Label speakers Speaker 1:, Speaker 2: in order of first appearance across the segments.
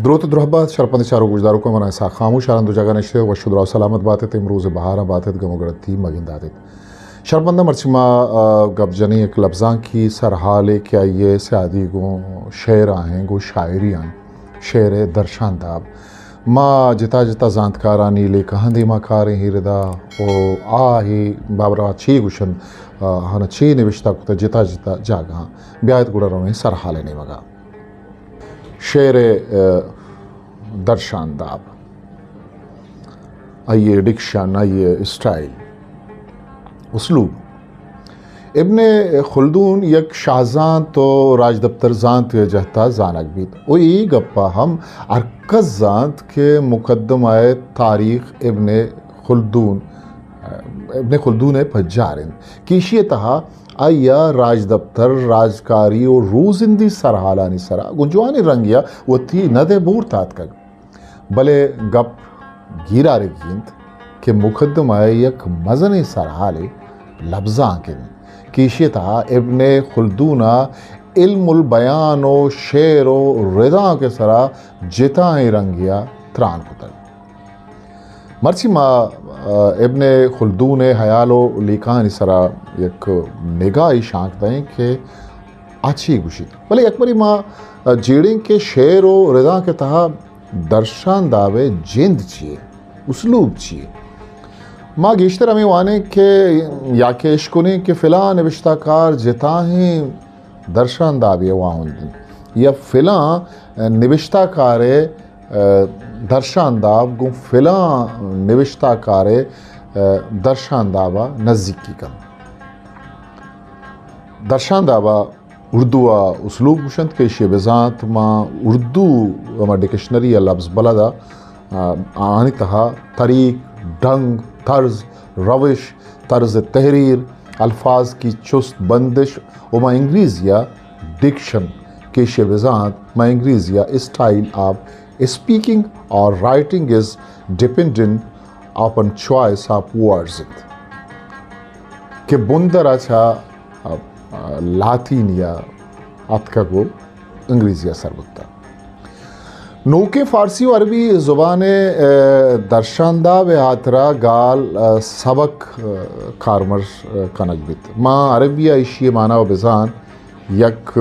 Speaker 1: درود درحبت شرپند چارو گوشدارو کو منا سا خاموش آرندو جگہ نشتے و شدر و سلامت باتت امروز بہارا باتت گمو گرتی مگین داتت شرپندہ مرچما گب جنی ایک لفظاں کی سرحالے کیا یہ سیادی گو شعر آہیں گو شاعری آہیں شعر درشانداب ما جتا جتا زانتکارانی لے کہاں دیما کاریں ہی ردا او آہی بابرا چی گوشن ہانا چی نوشتہ کتا جتا جتا جاگاں بیایت گوڑا رونے سرحالے نہیں مگا شعر درشانداب آئیے ڈکشن آئیے اسٹائل اسلوب ابن خلدون یک شاہزان تو راج دفتر زانت جہتا زانک بیت او ای گپا ہم ارکز زانت کے مقدم آئے تاریخ ابن خلدون پجارن کیشی تہا آیا راج دفتر راجکاری اور روزندی سرحالانی سرا گنجوانی رنگیا وہ تھی ندے بور تات کگ بلے گپ گیرا رگیند کہ مقدم آئے یک مزنی سرحالے لفظاں کے کیشی تہا ابن خلدونہ علم البیان و شعر و رضا کے سرا جتائیں رنگیا تران کتل مرچی ما ابن خلدون حیالو لیکانی سرا یک نگاہی شانک دیں کہ اچھی گوشی بلے یک بری ما جیڑیں کے شعر و رضا کے تہا درشان داوے جند چیئے اسلوب چیئے ما گیشتر ہمیں وانے کہ یا کہ اشکنے کہ فلاں نوشتہ کار جتاہیں درشان داوے واہن دیں یا فلاں نوشتہ کارے درشانداب گو فلاں نوشتہ کارے درشاندابا نزدیکی کن درشاندابا اردو اسلوب گوشند کہ شیب ذات ما اردو ما ڈکشنری لفظ بلدا آنی تہا طریق ڈنگ طرز روش طرز تحریر الفاظ کی چست بندش و ما انگریزیا ڈکشن کے شیب ذات ما انگریزیا style of speaking or writing is dependent upon choice of words کہ بندر اچھا لاطین یا اتکا کو انگریزی اثر بکتا نوکے فارسی و عربی زبان درشاندہ و آترا گال سبق کارمر کنک بیت ما عربی ایشی مانا و بزان یک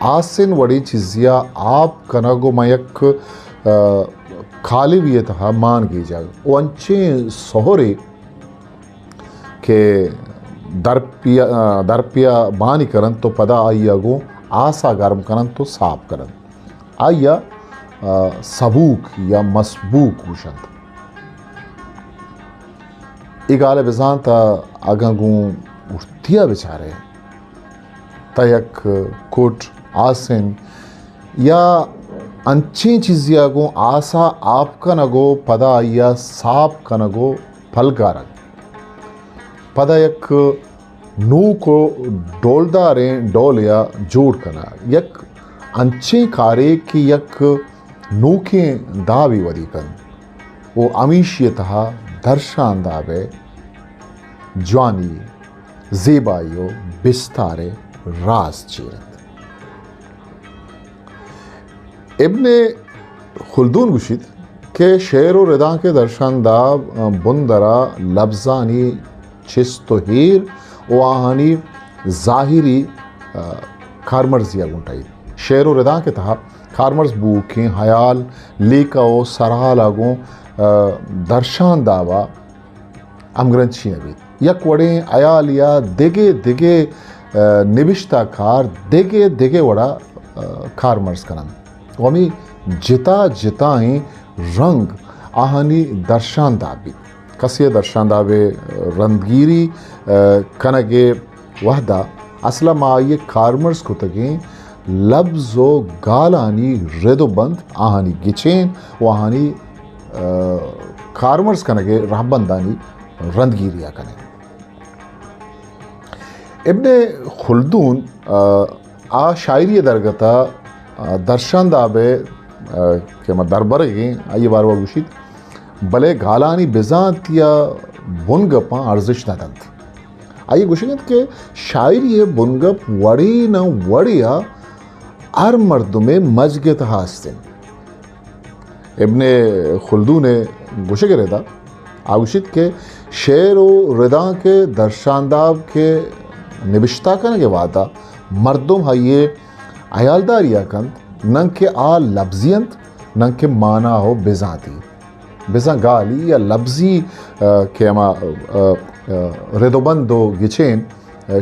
Speaker 1: آسن وڑی چیزیا آپ کنگو ما یک خالویت ہا مان گی جاگ وہ انچیں سہورے کہ درپیا بانی کرن تو پدا آئیا گو آسا گرم کرن تو صاف کرن آئیا سبوک یا مسبوک ہوشند اگالے بزان تا آگاں گو ارتیا بچارے تا یک کوٹ آسن یا انچیں چیزیا گو آسا آپ کا نگو پدا یا ساپ کا نگو پھلگا رگ پدا یک نو کو ڈولداریں ڈول یا جوڑ کنا یک انچیں کارے کی یک نوکیں داوی ودی کن وہ امیشیتہا درشان داوے جوانی زیبائیو بستارے راز چیرت ابن خلدون گوشید کہ شعر و ردا کے درشانداب بندرا لفظانی چست و ہیر و آہانی ظاہری کارمرزیہ گنٹائی شعر و ردا کے تحت کارمرز بوکیں حیال لیکا و سرحالا گوں درشاندابا امگرنچی نبید یک وڑیں ایالیا دگے دگے نوشتہ کار دگے دگے وڑا کارمرز کنن ومی جتا جتائیں رنگ آہانی درشاندابی کسی درشاندابے رندگیری کنگے وحدہ اصلا ما آئیے کارمرز کو تگیں لفظ و گالانی رد و بند آہانی گچین و آہانی کارمرز کنگے رہبندانی رندگیریا کنگے ابن خلدون شاعری درگتا درشاندابے کہ ما دربرے گئیں آئیے باروا گوشید بلے گالانی بزانتیا بنگپاں ارزش ندند آئیے گوشید کہ شاعری بنگپ وڑی نہ وڑیا ار مردمے مجگت ہاستن ابن خلدون گوشے کے ردا آگوشت کے شعر و ردا کے درشانداب کے نبشتہ کن کے وعدہ مردم ہائیے عیالداریا کند ننگ کے آ لفظیت ننگ کے معنی ہو بیزانتی بیزان گالی یا لفظی کے اما ردوبندو گچین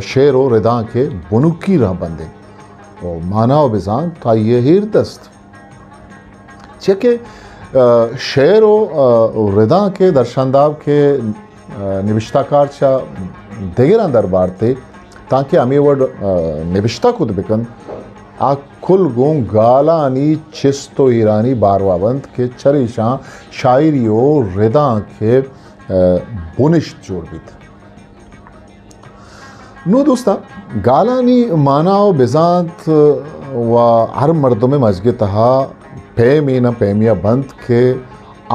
Speaker 1: شعر و ردا کے بنکی رہ بندے اور معنی و بیزان تا یہ ہیر دست چکہ شعر و ردا کے درشانداب کے نوشتہ کار چا دیگر دربار تے تاکہ ہمیں ورڈ نوشتہ خود بکن آ کل گون گالانی چست و ایرانی باروا بند کے چریشاں شاعری و ردا کے بنشت جوڑ بیت نو دوستا گالانی معنی و بزانت و ہر مردم مجگے تہا پیمی نہ پیمیا بند کے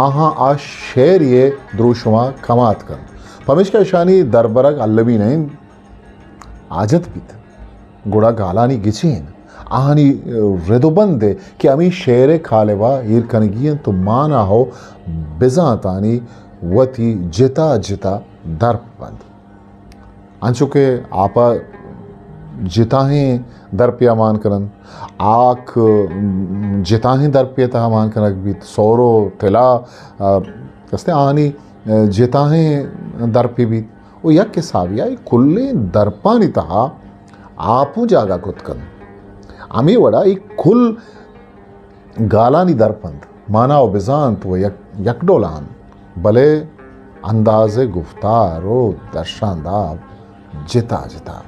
Speaker 1: آہاں آ شعر یہ دروشما کمات کر پمیش کا شانی دربرگ اللبی نہیں آجت بیت گوڑا گالانی گچین آہانی ردو بندے کہ امی شعر کھالوا ایر کنگین تو مانا ہو بزانتانی وتی جتا جتا درب بند انچو کہ آپا جتاہیں در پیا مان کرن آکھ جتاہیں در پیا تہا مان کرن بیت سورو تلا کستے آنی جتاہیں در پی بیت وہ یک کے ساوی آئی کلیں درپانی تہا آپو جاگا کت کن امی وڑا ایک کل گالانی درپند مانا و بزانت و یک ڈولان بلے انداز گفتار و درشانداب جتا جتا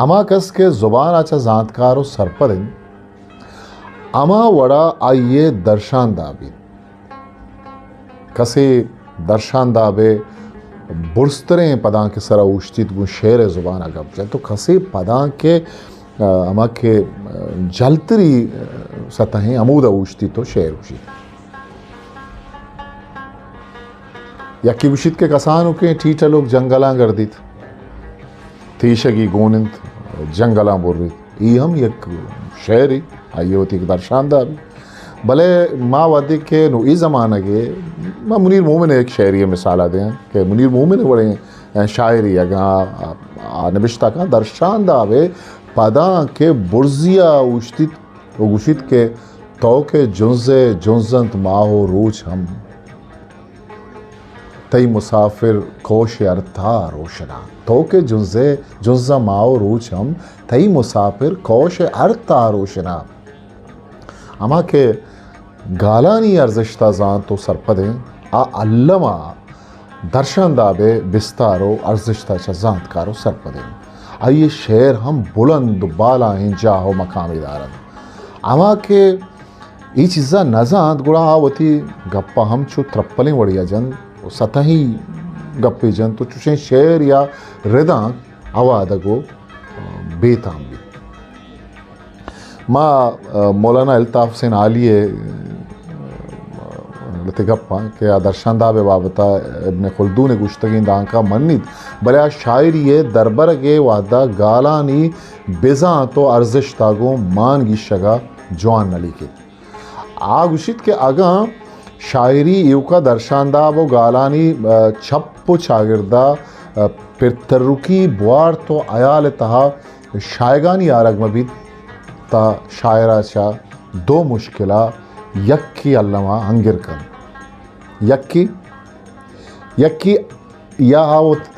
Speaker 1: اما کس کے زبان آچا زانتکار و سرپرن اما وڑا آئیے درشاندابی کسی درشاندابے برستریں پدان کے سرا اوشتیت گو شعر زبان اگب جائے تو کسی پدان کے اما کے جلتری سطحیں عمود اوشتی تو شعر اوشید یکی وشید کے کسانوں کے ٹھیٹا لوگ جنگلاں گردیت تیشگی گونند جنگلاں بور رہی ای ہم یک شعری آئیے ہوتی ایک درشاندہ بھی بلے ماں ودی کے نو ای زمانہ کے ماں منیر مومن ایک شعری مثالہ دیں کہ منیر مومن بڑے شاعری اگاں نبشتہ کا درشاندہ بے پداں کے برزیا اوشتیت گوشت کے تو کے جنزے جنزنت ماہو روچ ہم تئی مسافر کوش ارتا روشنا تو کے جنزے جنزہ ماہو روچ ہم تئی مسافر کوش ارتا روشنا اما کے گالانی ارزشتہ زان تو سرپدیں علمہ درشاندہ بے بستارو ارزشتہ چزانت کارو سرپدیں آئیے شعر ہم بلند بالا ہیں جاہو مقامی دارن اما کے ای چیزا نزاند گوڑا آوتی گپا ہم چو ترپلیں وڑیا جن سطحی گپی جن تو چوشیں شعر یا ردان آوادگو بیتام بھی ماں مولانا الطاف حسین عالیہ لتے گپا کہ درشاندہ بے بابتا ابن خلدون گشتگین دانکا منید بلیا شاعری دربرگے وعدہ گالانی بیزان تو ارزش تاگو مانگی شگا جوان نلی کے آگوشید کے آگاں شاعری ایوکا درشاندہ و گالانی چھپ و چاگردہ پر ترکی بوار تو آیال تہا شائگانی آرگ مبید تا شاعرہ چا دو مشکلہ یکی علمہ انگر کن یکی یا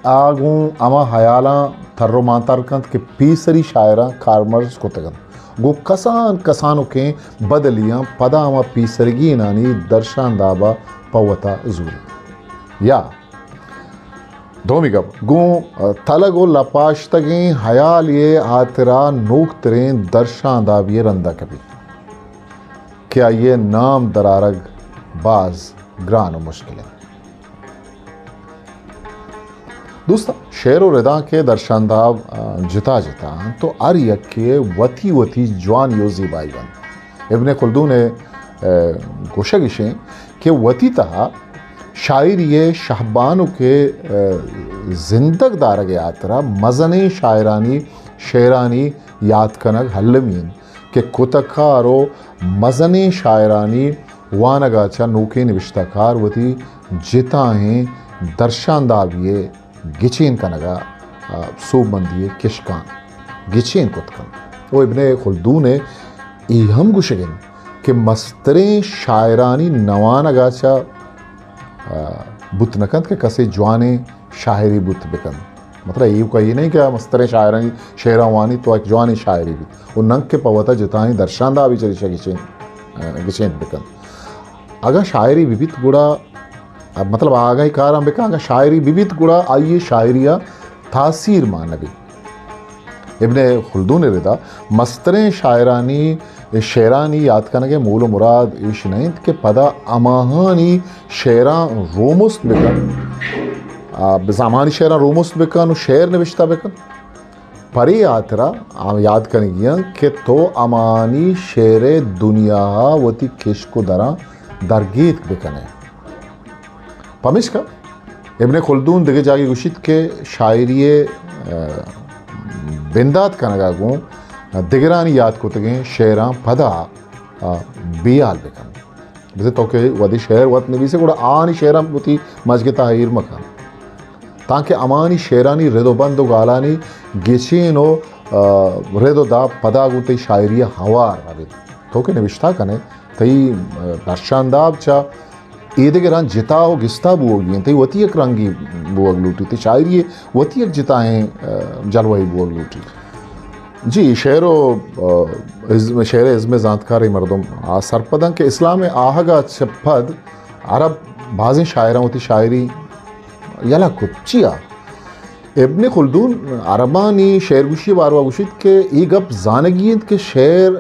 Speaker 1: آگوں اما حیالاں تھرو مانتار کند کہ پیسری شاعرہ کارمرز کو تگن گو کسانوں کے بدلیاں پدا اما پیسرگی نانی درشاندابا پوتا زوری یا دومی گب گو تلگو لپاشتگیں حیال یہ آترا نوکتریں درشاندابی رندہ کبھی کیا یہ نام درارگ باز گران و مشکل ہے دوستا شعر و ردا کے درشانداب جتا جتا تو ار یک کے وتی جوان یوزی بائی بند ابن خلدون گوشگشیں کہ وتی تہا شاعری شہبانو کے زندگ دارگ آترا مزنِ شاعرانی شعرانی یاد کنگ حلمین کہ کتکارو مزنِ شاعرانی وانگا چا نوکے نوشتہ کار وتی جتاہیں درشانداویے گچین کنگا سو مندیے کشکان گچین کتکن وہ ابن خلدون ای ہم گوشگن کہ مستریں شاعرانی نوانگا چا بت نکند کہ کسی جوانے شاعری بت بکند مطلب یہ نہیں کہ مستریں شاعرانی شعران وانی تو ایک جوانی شاعری بھی وہ ننگ کے پوتا جتائیں درشاندہ بھی چلیشا گچین بکند اگا شاعری بیت گوڑا مطلب آگا ہی کارا بکا اگا شاعری بیت گوڑا آئیے شاعریہ تاثیر مانبی ابن خلدون ردا مستریں شاعرانی شعرانی یاد کنگے مول و مراد ایش نہیں کہ پدا اماہانی شعران رومست بکن بزامانی شعران رومست بکن و شعر نوشتہ بکن پری آترا یاد کنگیاں کہ تو امانی شعر دنیا وتی کشک درا درگیت بکنے پمیش کا ابن خلدون دگے جاگی گوشید کہ شاعری بندات کنگا گوں دگرانی یاد کو تگیں شعران پدا بیال بکن جیسے تو کہ ودی شعر وقت نبی سے گوڑا آنی شعران بوتی مجھے تاہیر مکان تاکہ امانی شعرانی ردو بند و گالانی گیچین و ردو دا پدا گوتی شاعری ہوار رابط تو کہ نوشتہ کنے تی درشانداب چا ایدے گران جتا و گستا بوگی ہیں تی وطی ایک رنگی بوگ لوٹی تی شاعری وطی ایک جتائیں جلوہی بوگ لوٹی جی شعر عزم زانتکاری مردم سرپدن کہ اسلام آہگا چپد عرب بعضیں شاعران ہوتی شاعری یلا کت چیا ابن خلدون عربانی شعر گوشی باروا گوشید کہ ای گپ زانگیت کہ شعر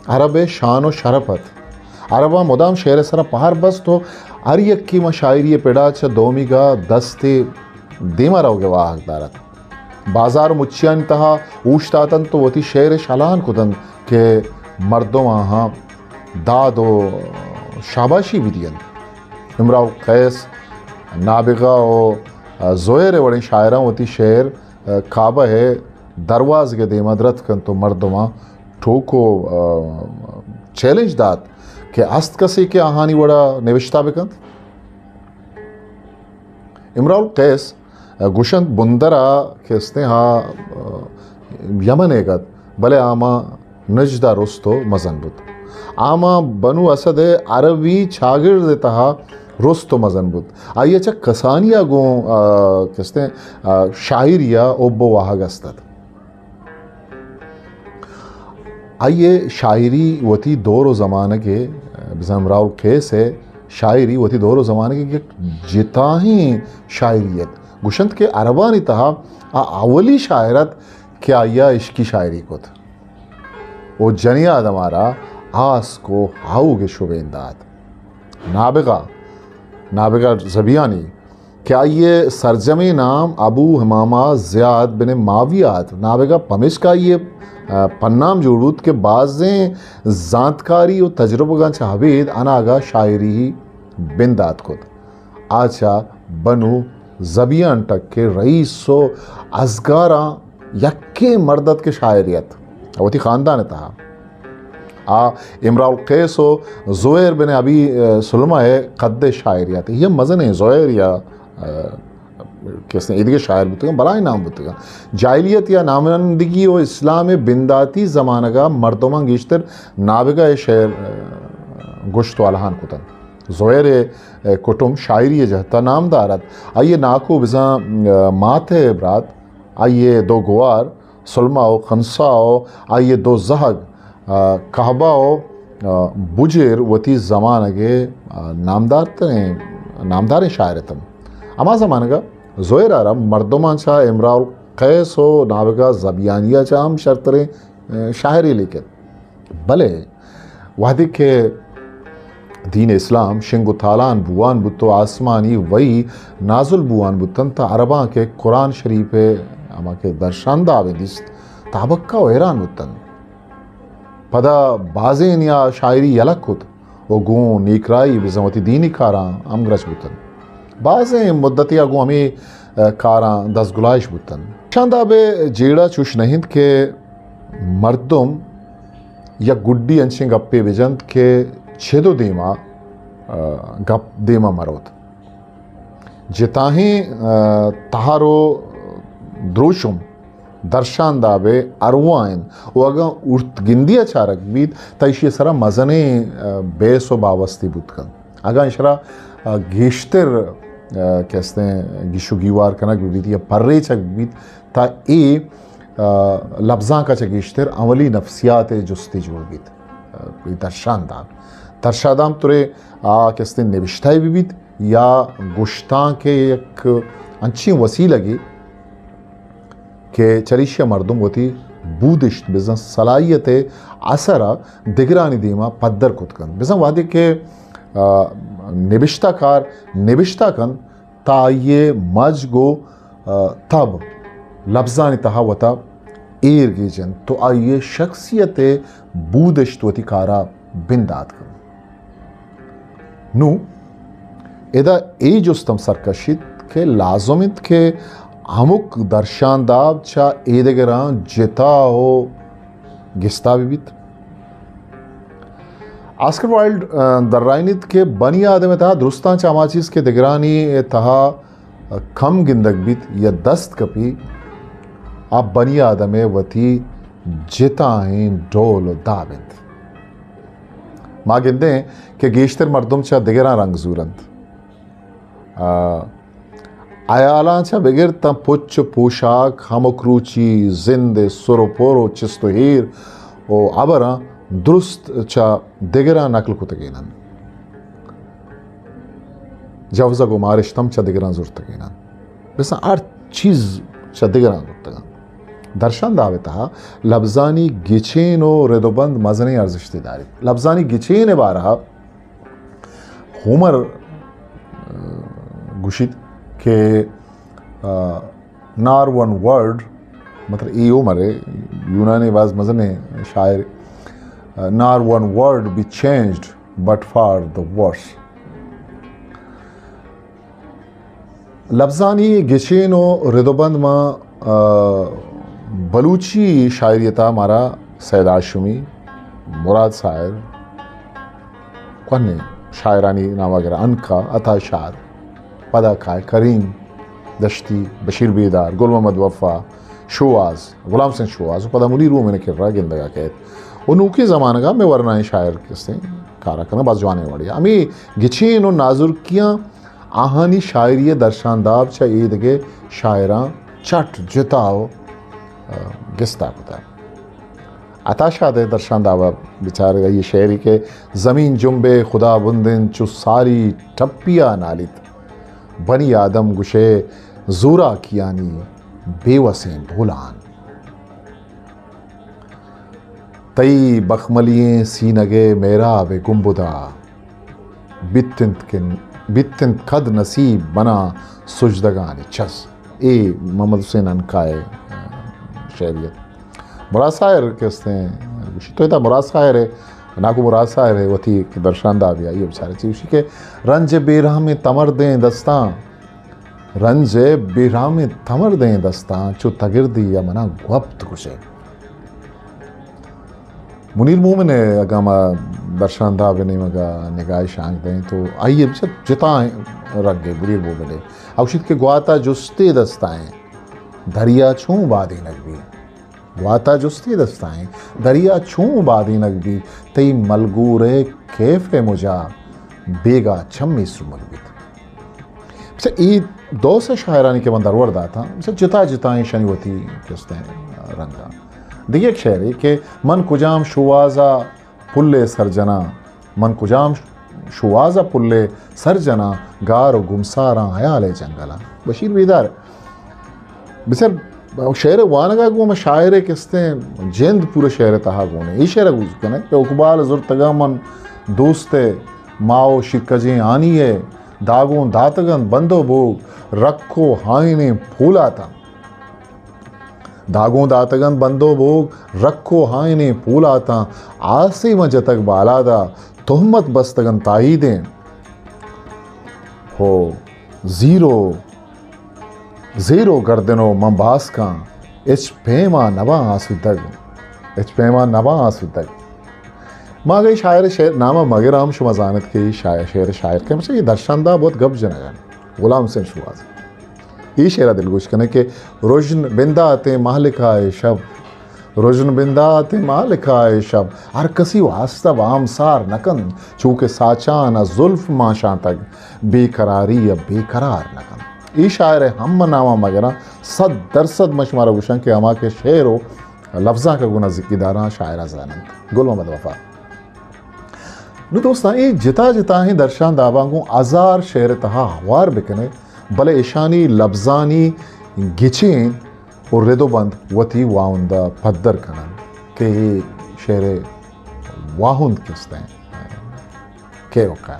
Speaker 1: عرب شان و شرفت عربا مدام شعر سرا پہر بس تو ہر یک کی شاعری پیڑا چا دومی گا دستے دیما رہو گے واہ دارت بازار مچیا انتہا اوشتاتن تو وہ تھی شعر شالان کتن کہ مردم آہاں داد و شاباشی بھی دین امراؤ قیس نابغہ و زویر وڑیں شاعران ہوتی شعر کعبہ ہے درواز کے دے مدرت کن تو مردماں ٹھوکو چیلنج دات کہ است کسی کے آہانی وڑا نوشتہ بکند امراؤ قیس گوشند بندرا کہستے ہاں یمن ایگت بلے آما نجدہ رستو مزن بود آما بنو اسد عربی چھاگر دیتا ہاں رستو مزن بود آئیے چا کسانیا گوں کہستے ہیں شاعریہ اوبو واہگ استد آئیے شاعری وتی دور و زمانہ کے بزام راول قیس ہے شاعری وتی دور و زمانہ کے جتاہیں شاعریت گوشند کے عربانی تہا اولی شاعرت کیا یا عشقی شاعری کو تھا وہ جنی آدمارا آس کو ہاؤ گے شبینداد نابغہ زبیانی کیا یہ سرجمی نام ابو حمامہ زیاد بن معاویات نابغہ پمش کا یہ پنام جوڑود کے بعضیں زانتکاری و تجربہ گانچہ حبید اناگا شاعری ہی بندات کو تھا آچا بنو زبیان تک کے رئیس و ازگاراں یکے مردد کے شاعریت وہ تھی خاندان تھا امراء القیس و زویر بن ابی سلمہ ہے قد شاعریت یہ مزن ہے زویر یا کس نے ادھے شاعر بتگا بلائی نام بتگا جاہلیت یا نامندگی و اسلام بنداتی زمانہ کا مردمان گیشتر نابغہ شعر گشت و الہان کتن زویر کٹم شاعری جہتا نام دارت آئیے ناکو بزاں مات ہے برات آئیے دو گوار سلمہ و خنسا و آئیے دو زہگ کہبہ و بجر وتی زمانہ کے نامدار شاعرتم اما زمانہ کا زویر آرام مردمان چاہ امراء القیس و نابغہ زبیانیہ چاہ ہم شرطریں شاعری لیکن بلے وحدی کے دین اسلام شنگو تالان بوان بتو آسمانی وی نازل بوان بتن تا عرباں کے قرآن شریف اما کے درشاندہ آوے دیست تابکہ و ایران بتن پدا بازین یا شاعری یلک کت و گون نیکرائی بزمتی دینی کاراں امگرچ بتن بازیں مدتی گوں ہمیں کاراں دس گلائش بتن شاندہ بے جیڑا چوش نہند کے مردم یا گڈی انچیں گپے بجند کے چھدو دیما گپ دیما مروت جتاہیں تہارو دروشم درشان دابے اروائن و اگا ارت گندیا چارک بیت تایشی سرا مزنے بیس و باوستی بود کن اگا انشرا گیشتر کہتے ہیں گیشو گیوار کنک بیت یا پرے چک بیت تا ای لفظاں کا چگیشتر اولی نفسیات جستی جوڑ بیت درشاندام ترے کہتے ہیں نوشتائی بھی بیت یا گشتاں کے ایک انچی وسیلہ گی کہ چریشیا مردم ہوتی بودشت بزن صلاحیت اثرہ دگرانی دیما پدر کت کن بزن وادی کہ نبشتہ کن تا یہ مجگو تب لفظانی تہاوتا ایر گی جن تو آئیے شخصیت بودشت ہوتی کارا بندات کن نو ادا ای جستم سرکشید کہ لازمت کہ ہمک درشانداب چا ایدگران جتا ہو گستا بھی بیت آسکر وائلڈ در رائنیت کے بنی آدم تہا درستان چا ما چیز کے دگرانی تہا کم گندگ بیت یا دست کپی آپ بنی آدم وتی جتا ہیں ڈول و دابند ما گندیں کہ گیشتر مردم چا دگران رنگ زورند آیالان چا بگر تا پچ پوشاک ہمکروچی زند سرو پورو چستو ہیر و عبران درست چا دگران نقل کو تگینن جوزا گو مارشتم چا دگران زور تگینن بس ہر چیز چا دگران زور تگان درشان داوتا لبزانی گچین و ردوبند مزنی ارزشتی داری لبزانی گچین بارہا ہومر گوشید کہ نار ون ورڈ مطلب ای عمر ہے یونانی باز مزنے شاعر نار one word be changed but for the verse لفظانی گچین و ردوبند ما بلوچی شاعریتا ہمارا سید آشمی مراد شاعر کون شاعرانی نام وغیرہ انکا عطا شعر پدا کھائے کریم دشتی بشیر بیدار گل محمد وفا شواز غلام سنگ شواز پدا ملی رو میں نے کر رہا گندگا کہت انہوں کی زمانہ گا میں ورنہ شاعر کس نے کارا کرنا باز جوانے والی ہمیں گچین و نازر کیاں آہانی شاعری درشانداب چا ایدگے شاعران چٹ جتاو گستا پتا عطا شاہ درشانداب بیچارے گا یہ شعری کے زمین جنبے خدا بندن چو ساری ٹپیا نالیت بنی آدم گشے زورا کیانی بے وسیں بھولان تئی بخملییں سینگے میرا بے گنبدا بتنت قد نصیب بنا سجدگانی چس اے محمد حسین انکائے شعریت مراد شاعر کہتے ہیں تو یہ مراد شاعر ہے ناکو مراد شاعر ہے وہ تھی درشاندہ بھی آئی بچارے چیزی کہ رنج بیرہ میں تمر دیں دستان رنج بیرہ میں تمر دیں دستان چو تگردی یا منا گوپت کشے منیر مومن ہے اگا ما درشاندہ بھی نہیں مگا نگاہ شانک دیں تو آئیے جتا رکھ گئے منیر مومن ہے اوشید کے گواتا جستے دستائیں دھریا چھوں بادی نگبی گواتا جستے دستائیں دریا چھوں بادی نگبی تی ملگور کیف مجا بیگا چھمی سرمک بیت ای دو سے شاعرانی کے بندر وردہ تھا جتا جتائیں شنی ہوتی کستے ہیں رنگا دیکھیں ایک شعر ہے کہ من کجام شوازا پلے سرجنا من کجام شوازا پلے سرجنا گار و گمساراں حیال جنگلا بشیر بیدار بسر شعر وانگا گو میں شاعر کستے ہیں جند پورے شعر تہا گونے یہ شعر گو کہنے کہ اقبال زرتگا من دوستے ماؤ شکجیں آنی ہے داغون داتگن بندو بوگ رکھو ہائنے پھولا تھا داغوں داتگن بندو بوگ رکھو ہائنے پھولا تھا آسی مجتک بالا دا تہمت بستگن تائیدیں ہو زیرو گردنو منباس کا اچ پیما نبا آسو دگ ماں گئی شاعر نامہ مگرام شما زانت کے شعر شاعر کے مجھے یہ درشاندہ بہت گب جنگان غلام حسین شواز یہ شعرہ دل گوش کرنے کہ روشن بندات مالکائے شب روشن بندات مالکائے شب ہر کسی واسطہ وام سار نکن چونکہ ساچان زلف ماشاں تک بے قراری یا بے قرار نکن یہ شاعر ہم نامہ مگرہ 100% مشمارہ گوشن کہ ہما کے شعر و لفظاں کا گناہ ذکی داراں شاعرہ زانند گل محمد وفا نو دوستان یہ جتا جتا ہی درشان داباں کو ازار شعر تہا ہوار بکنے بلے ایشانی لفظانی گچیں اور ردو بند وتی واؤندہ پدر کنن کہ یہ شعر واہند کستے ہیں کہ وقع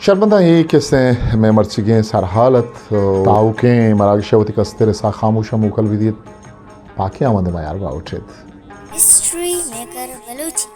Speaker 1: شرمندہ یہ کستے میں مرچگیں سرحالت تاؤکیں مراگشہ وتی کستر سا خاموشہ موکل ویدیت پاکی آمد میں یار گاؤ چھت
Speaker 2: ہسٹری میکر بلوچی